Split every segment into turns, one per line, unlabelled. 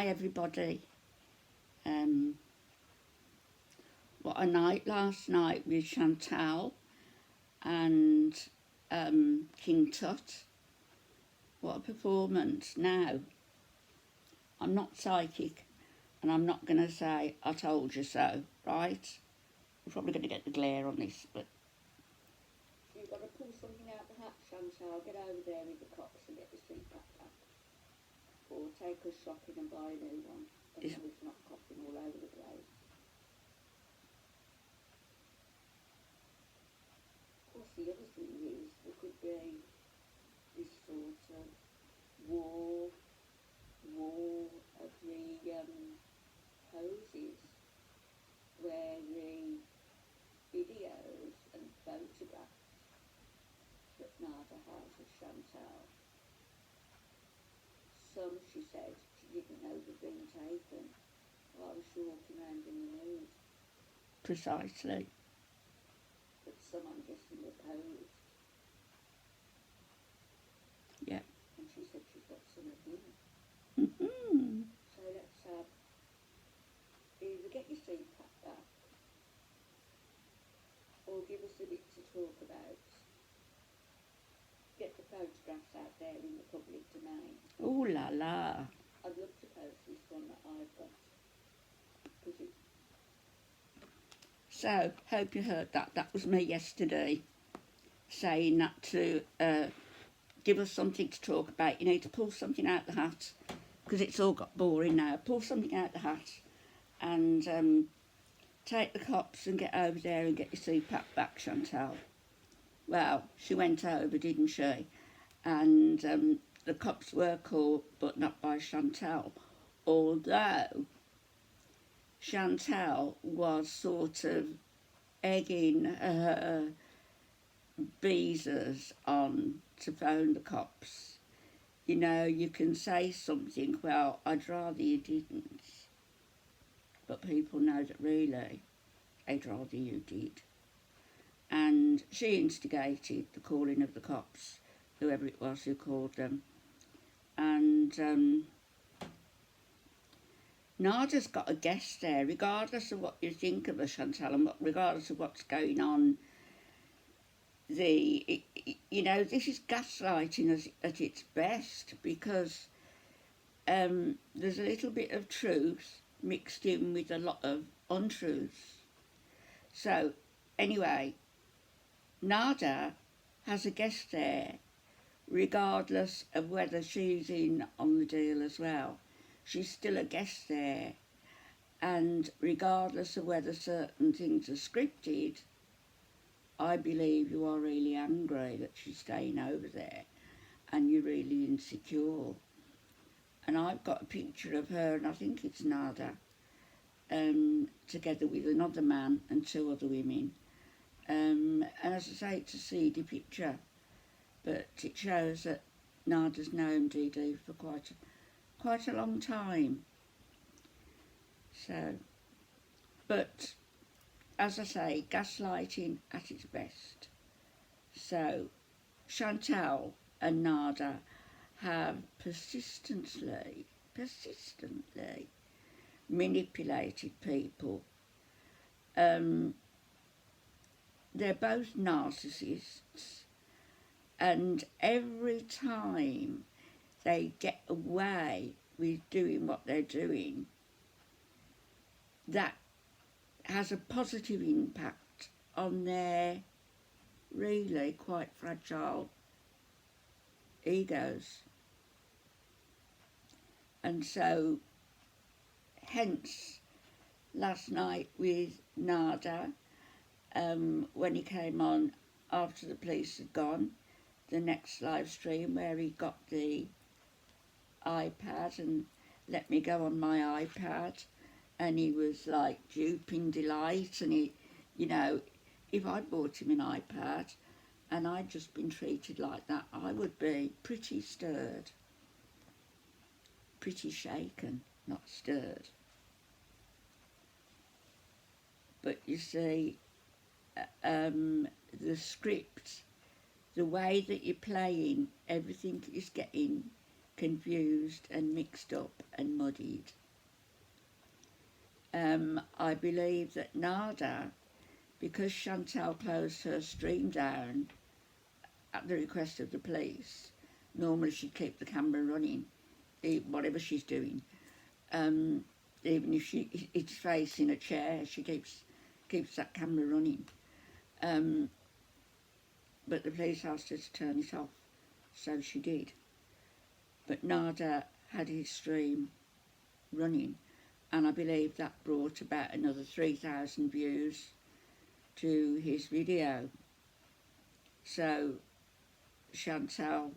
Hi everybody. What a night last night with Chantal and King Tut. What a performance. Now, I'm not psychic and I'm not going to say I told you so, right? We're probably going to get the glare on this, but...
You've got to pull something out the hat, Chantal. Get over there with the cops and get your CPAP back. Or take us shopping and buy a new one. And then it's not coughing all over the place. Of course, the other thing is there could be this sort of war of the poses where the videos and photographs that Nader has of Chantal, some, she said, she didn't know they'd been taken while she was walking around in the nude.
Precisely.
But some, I'm guessing, were posed.
Yeah.
And she said she's got some of him.
Mm-hmm.
So let's either get your CPAP back or give us a bit to talk about. Get the photographs out there in the public domain.
Ooh la la.
I'd love to post this one that I've got.
So, hope you heard that. That was me yesterday saying that to give us something to talk about. You need to pull something out the hat because it's all got boring now. Pull something out the hat and take the cops and get over there and get your CPAP back, Chantal. Well, she went over, didn't she? And the cops were caught, but not by Chantal. Although Chantal was sort of egging her beezers on to phone the cops. You know, you can say something, well, I'd rather you didn't. But people know that really, I'd rather you did. And she instigated the calling of the cops, whoever it was who called them. And Nader's got a guest there, regardless of what you think of her, Chantal, and regardless of what's going on. You know, this is gaslighting at its best, because there's a little bit of truth mixed in with a lot of untruths. So, anyway, Nader has a guest there, regardless of whether she's in on the deal as well. She's still a guest there, and regardless of whether certain things are scripted, I believe you are really angry that she's staying over there and you're really insecure. And I've got a picture of her, and I think it's Nader, together with another man and two other women. And as I say, it's a seedy picture, but it shows that Nader's known DD for quite a long time. So, but as I say, gaslighting at its best. So, Chantal and Nader have persistently manipulated people. They're both narcissists, and every time they get away with doing what they're doing, that has a positive impact on their really quite fragile egos. And so, hence, last night with Nader, when he came on after the police had gone, the next live stream where he got the iPad and let me go on my iPad, and he was like duping delight, and he, you know, if I bought him an iPad and I'd just been treated like that, I would be pretty stirred, pretty shaken, not stirred. But you see, the script, the way that you're playing, everything is getting confused and mixed up and muddied. I believe that Nader, because Chantal closed her stream down at the request of the police, normally she'd keep the camera running, whatever she's doing. Even if it's facing a chair, she keeps that camera running. But the police asked her to turn it off, so she did. But Nader had his stream running, and I believe that brought about another 3,000 views to his video. So Chantal,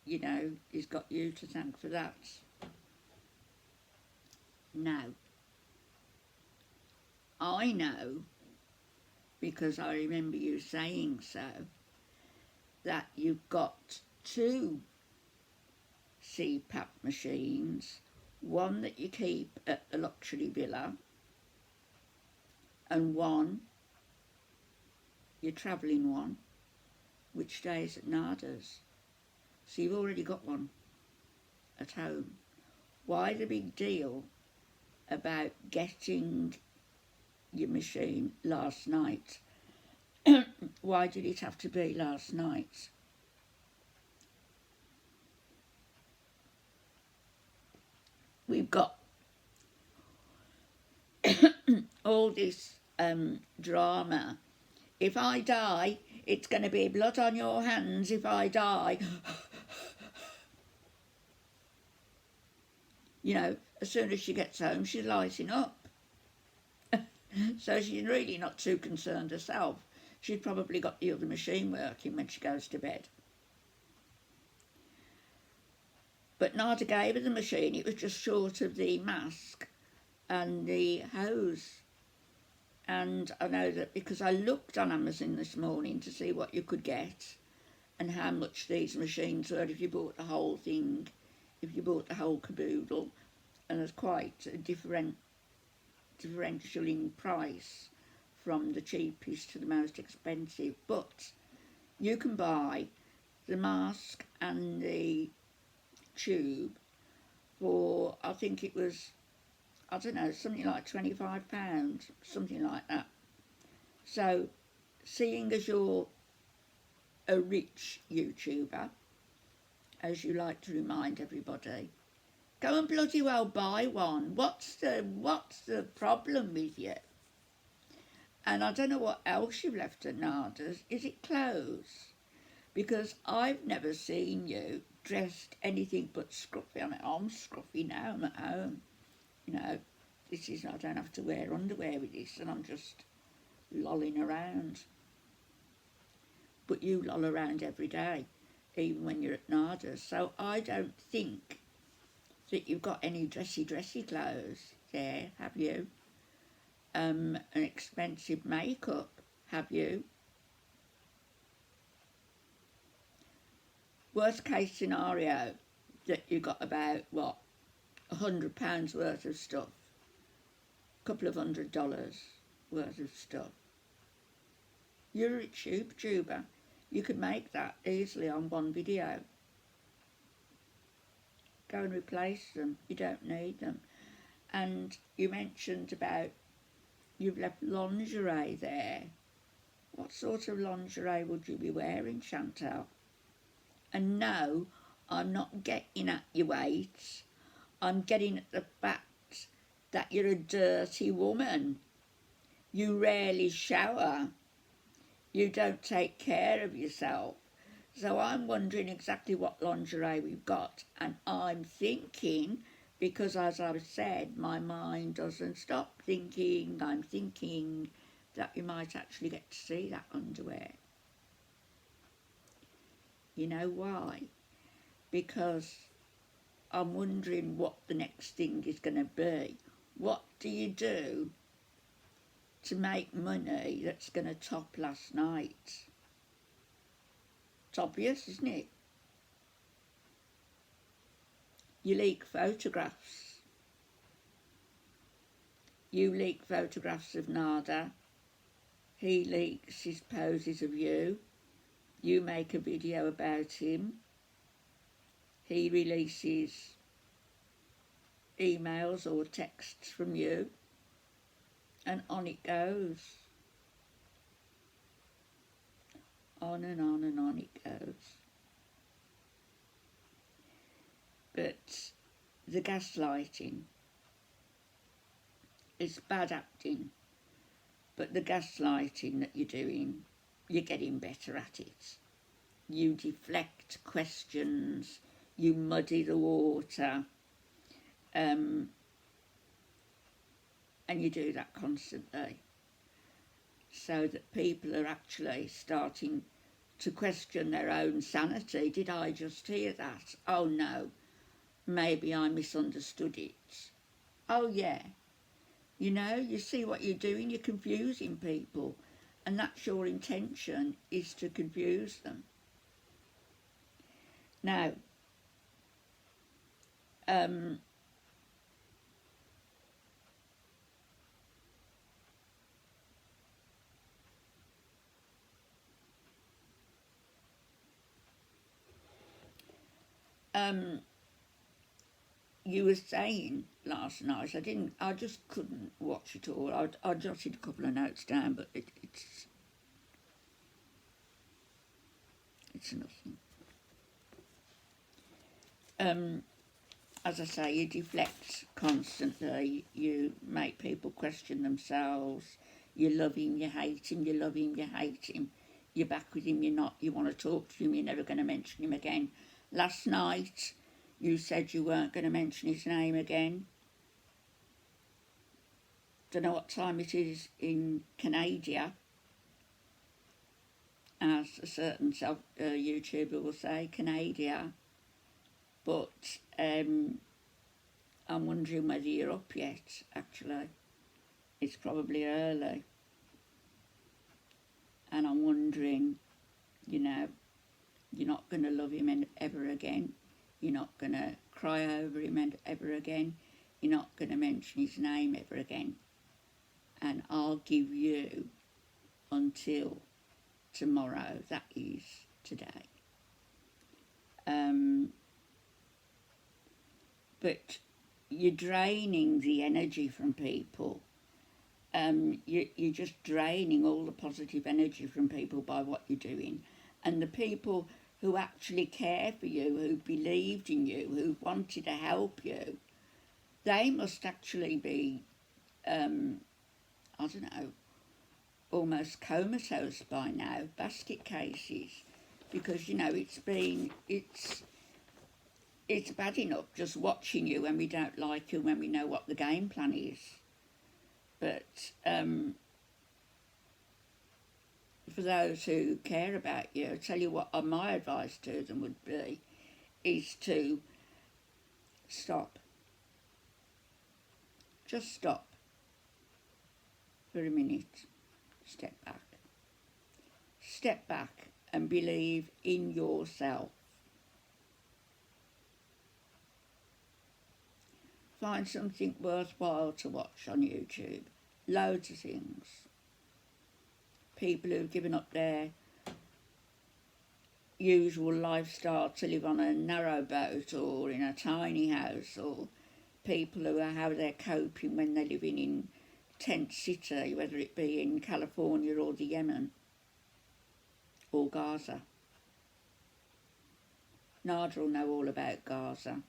you know, he's got you to thank for that. Now, I know, because I remember you saying so, that you've got 2 CPAP machines, one that you keep at the luxury villa and one, your travelling one, which stays at Nader's. So you've already got one at home. Why the big deal about getting your machine last night? Why did it have to be last night? We've got all this drama. If I die, it's going to be blood on your hands if I die. You know, as soon as she gets home, she's lighting up. So she's really not too concerned herself. She's probably got the other machine working when she goes to bed. But Nader gave her the machine. It was just short of the mask and the hose. And I know that because I looked on Amazon this morning to see what you could get and how much these machines were if you bought the whole thing, if you bought the whole caboodle. And there's quite a differential in price from the cheapest to the most expensive. But you can buy the mask and the tube for, I think it was, I don't know, something like £25, something like that. So, seeing as you're a rich YouTuber, as you like to remind everybody, go and bloody well buy one. What's the problem with you? And I don't know what else you've left at Nader's. Is it clothes? Because I've never seen you dressed anything but scruffy. I mean, I'm scruffy now, I'm at home. You know, I don't have to wear underwear with this, and I'm just lolling around. But you loll around every day, even when you're at Nader's. So I don't think that you've got any dressy clothes there, have you? An expensive makeup, have you? Worst case scenario, that you got about, what, £100 worth of stuff, a couple of $100 worth of stuff. You're a rich YouTuber. You could make that easily on one video. Go and replace them. You don't need them. And you mentioned about you've left lingerie there. What sort of lingerie would you be wearing, Chantal? And no, I'm not getting at your weight. I'm getting at the fact that you're a dirty woman. You rarely shower. You don't take care of yourself. So I'm wondering exactly what lingerie we've got. And I'm thinking, because as I've said, my mind doesn't stop thinking, I'm thinking that you might actually get to see that underwear. You know why? Because I'm wondering what the next thing is going to be. What do you do to make money that's going to top last night? It's obvious, isn't it? You leak photographs. You leak photographs of Nader. He leaks his poses of you. You make a video about him. he releases emails or texts from you, and on it goes. On and on and on it goes. But the gaslighting is bad acting, but the gaslighting that you're doing, you're getting better at it. You deflect questions, you muddy the water, and you do that constantly, so that people are actually starting to question their own sanity. Did I just hear that? Oh no, maybe I misunderstood it. Oh yeah, you know, you see what you're doing, you're confusing people, and that's your intention, is to confuse them. Now, you were saying last night, I just couldn't watch it all. I jotted a couple of notes down, but it's nothing. As I say, you deflect constantly, you make people question themselves, you love him, you hate him, you love him, you hate him, you're back with him, you're not, you want to talk to him, you're never going to mention him again. Last night, you said you weren't going to mention his name again. Don't know what time it is in Canada, as a certain YouTuber will say, Canada. But I'm wondering whether you're up yet, actually. It's probably early. And I'm wondering, you know, you're not going to love him ever again. You're not going to cry over him ever again. You're not going to mention his name ever again. And I'll give you until tomorrow, that is today. But you're draining the energy from people. You're just draining all the positive energy from people by what you're doing. And the people who actually care for you, who believed in you, who wanted to help you, they must actually be, I don't know, almost comatose by now, basket cases, because, you know, it's bad enough just watching you when we don't like you, when we know what the game plan is. But for those who care about you, I'll tell you what my advice to them would be, is to stop. Just stop for a minute. Step back. Step back and believe in yourself. Find something worthwhile to watch on YouTube. Loads of things. People who've given up their usual lifestyle to live on a narrow boat or in a tiny house, or people who are how they're coping when they're living in tent city, whether it be in California or the Yemen or Gaza. Nader will know all about Gaza,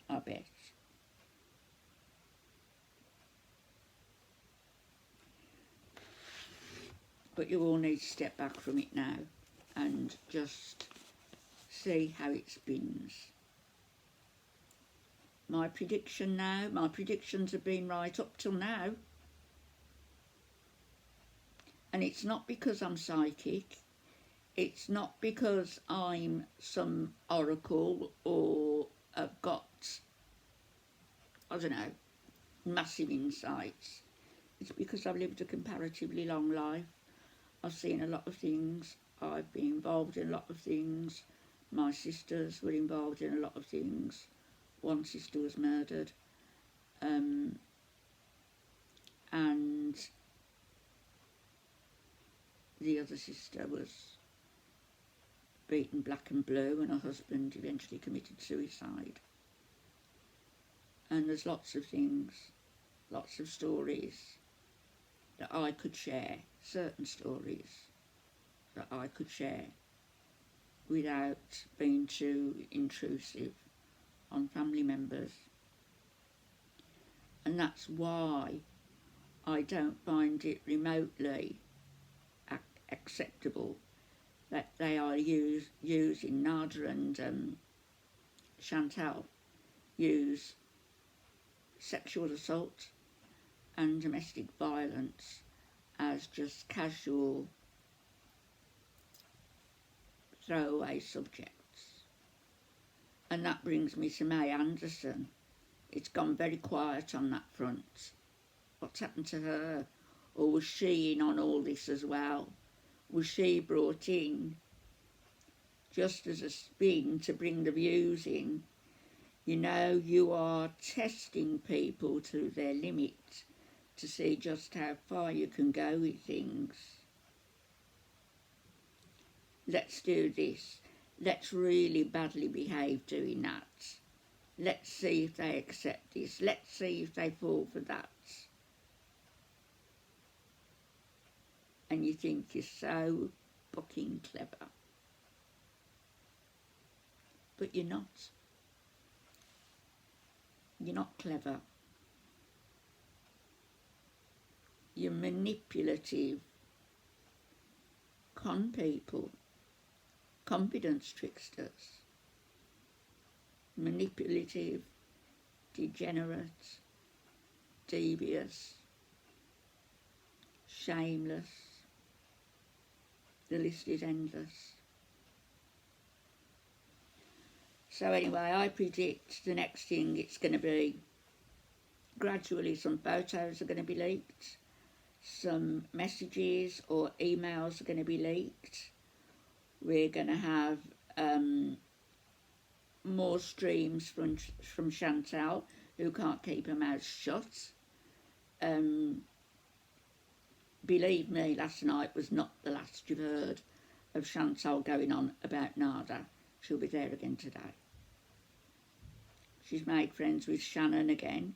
I bet. But you all need to step back from it now and just see how it spins. My predictions have been right up till now. And it's not because I'm psychic. It's not because I'm some oracle or have got, I don't know, massive insights. It's because I've lived a comparatively long life. I've seen a lot of things. I've been involved in a lot of things. My sisters were involved in a lot of things. One sister was murdered. And the other sister was beaten black and blue, and her husband eventually committed suicide. And there's lots of things, lots of stories that I could share, certain stories that I could share without being too intrusive on family members. And that's why I don't find it remotely acceptable that they are using, Nader and Chantal use sexual assault and domestic violence as just casual throwaway subjects. And that brings me to May Anderson. It's gone very quiet on that front. What's happened to her? Or was she in on all this as well? Was she brought in just as a spin to bring the views in? You know, you are testing people to their limit to see just how far you can go with things. Let's do this. Let's really badly behave doing that. Let's see if they accept this. Let's see if they fall for that. And you think you're so fucking clever. But you're not. You're not clever. You're manipulative. Con people. Confidence tricksters. Manipulative. Degenerate. Devious. Shameless. The list is endless. So anyway, I predict the next thing it's going to be, gradually some photos are going to be leaked, some messages or emails are going to be leaked. We're going to have more streams from Chantal, who can't keep her mouth shut. Believe me, last night was not the last you've heard of Chantal going on about Nader. She'll be there again today. She's made friends with Shannon again.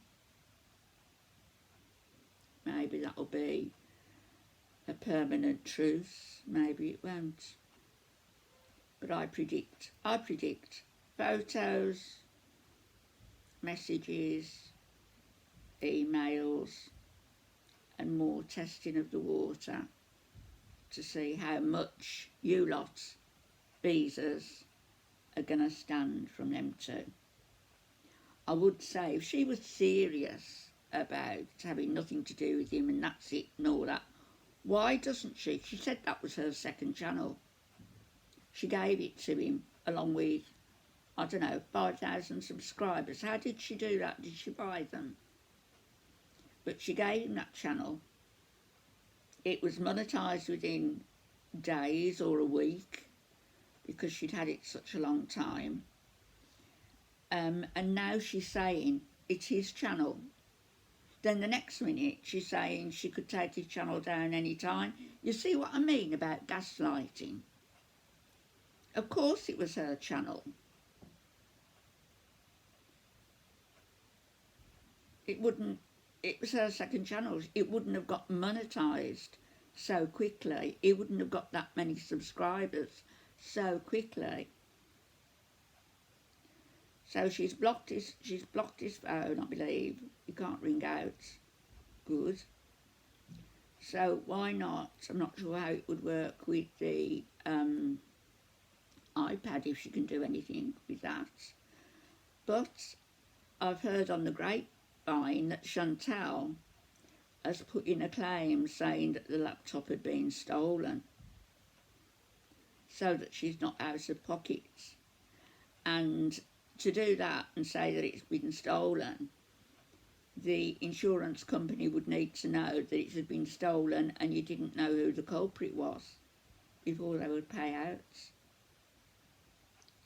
Maybe that'll be a permanent truce. Maybe it won't. But I predict photos, messages, emails, and more testing of the water to see how much you lot, Beezers, are going to stand from them too. I would say if she was serious about having nothing to do with him and that's it and all that, why doesn't she? She said that was her second channel. She gave it to him along with, I don't know, 5,000 subscribers. How did she do that? Did she buy them? But she gave him that channel. It was monetised within days or a week because she'd had it such a long time. And now she's saying it's his channel. Then the next minute she's saying she could take his channel down any time. You see what I mean about gaslighting? Of course it was her channel. It was her second channel. It wouldn't have got monetised so quickly. It wouldn't have got that many subscribers so quickly. So she's blocked his phone, I believe. He can't ring out. Good. So why not? I'm not sure how it would work with the iPad, if she can do anything with that. But I've heard on the grapevine that Chantal has put in a claim saying that the laptop had been stolen, so that she's not out of pocket. And to do that and say that it's been stolen, the insurance company would need to know that it had been stolen and you didn't know who the culprit was before they would pay out.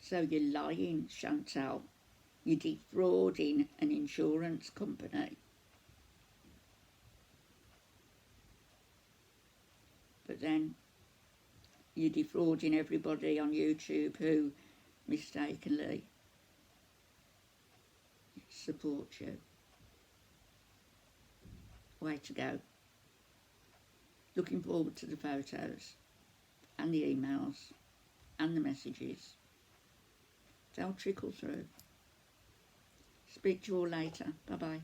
So you're lying, Chantal. You're defrauding an insurance company. But then you're defrauding everybody on YouTube who mistakenly supports you. Way to go. Looking forward to the photos and the emails and the messages. They'll trickle through. Speak to you all later. Bye-bye.